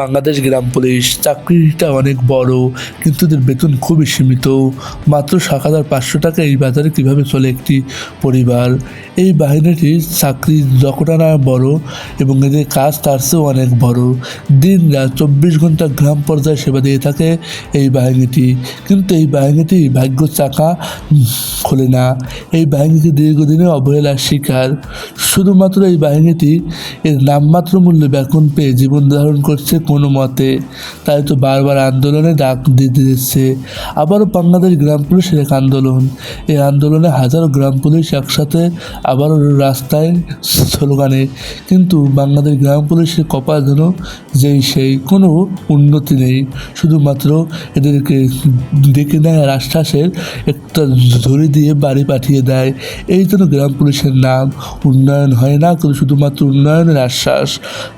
বাংলাদেশ গ্রাম police চাকরিটা অনেক বড়, কিন্তু এদের বেতন খুবই সীমিত। মাত্র ৭,৫০০ টাকা এই বাজারে কীভাবে চলে একটি পরিবার? এই বাহিনীটির চাকরি যতটা না বড় এবং এদের কাজ তার চেয়েও অনেক বড়। দিন রাত ২৪ ঘন্টা গ্রাম পর্যায়ে সেবা দিয়ে থাকে এই বাহিনীটি, কিন্তু এই বাহিনীটি ভাগ্য চাকা খোলে না। এই বাহিনীটি দীর্ঘদিনের অবহেলার শিকার। শুধুমাত্র এই বাহিনীটি এর নামমাত্র মূল্যে বেতন পেয়ে জীবন ধারণ করছে কোনো মতে, তাই তো বারবার আন্দোলনে ডাক দিতে দিচ্ছে। আবারও বাংলাদেশ গ্রাম পুলিশের এক আন্দোলন। এই আন্দোলনে হাজারো গ্রাম পুলিশ একসাথে আবারও রাস্তায় স্লোগানে, কিন্তু বাংলাদেশ গ্রাম পুলিশের কপাল যেন যেই সেই, কোনো উন্নতি নেই। শুধুমাত্র এদেরকে ডেকে নেয় আর আশ্বাসের একটা ঝুড়ি দিয়ে বাড়ি পাঠিয়ে দেয়। এই জন্য গ্রাম পুলিশের নাম। উন্নয়ন হয় না, কিন্তু শুধুমাত্র উন্নয়নের আশ্বাস।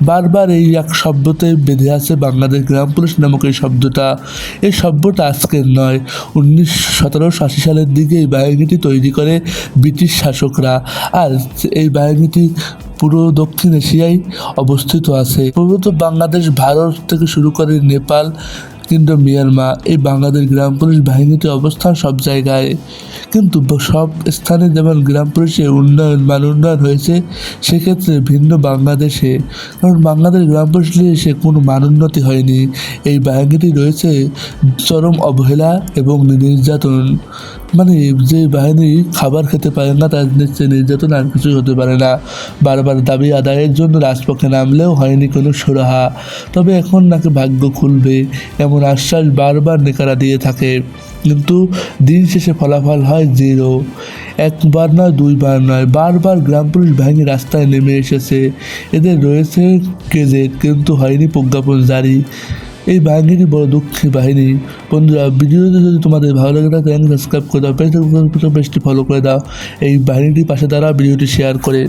বারবার এই এক শব্দতে বেঁধে আছে বাংলাদেশ গ্রাম পুলিশ নামক এই শব্দটা। এই শব্দটা আজকের নয়, ১৭৮০ সালের দিকে এই বাহিনীটি তৈরি করে ব্রিটিশ শাসকরা। আর এই বাহিনীটি পুরো দক্ষিণ এশিয়ায় অবস্থিত আছে। মূলত বাংলাদেশ, ভারত থেকে শুরু করে নেপাল কিন্তু মিয়ানমার, এই বাংলাদেশ গ্রাম পুলিশ বাহিনীটির অবস্থান সব জায়গায়। কিন্তু সব স্থানে যেমন গ্রাম পুলিশের উন্নয়ন, মান উন্নয়ন হয়েছে, সেক্ষেত্রে ভিন্ন বাংলাদেশে, কারণ বাংলাদেশ গ্রাম পুলিশে কোনো মান উন্নতি হয়নি। এই বাহিনীটি রয়েছে চরম অবহেলা এবং নির্যাতন। মানে যে বাহিনী খাবার খেতে পারে না, তার নিচে নির্যাতন আর কিছুই হতে পারে না। বারবার দাবি আদায়ের জন্য রাজপথে নামলেও হয়নি কোনো সুরাহা। তবে এখন নাকি ভাগ্য খুলবে এমন আশ্বাস বারবার নেকারা দিয়ে থাকে, কিন্তু দিন শেষে ফলাফল হয় জিরো। একবার নয়, দুইবার নয়, বারবার গ্রাম পুলিশ বাহিনী রাস্তায় নেমে এসেছে। এদের রয়েছে গেজেট, কিন্তু হয়নি প্রজ্ঞাপন জারি। এই বাহিনীটি বড় দুঃখী বাহিনী। বন্ধুরা, ভিডিওটি যদি তোমাদের ভালো লাগে থাকে সাবস্ক্রাইব করে দাও, পেজটি ফলো করে দাও। এই বাহিনীটির পাশে দাঁড়াও ভিডিওটি শেয়ার করে।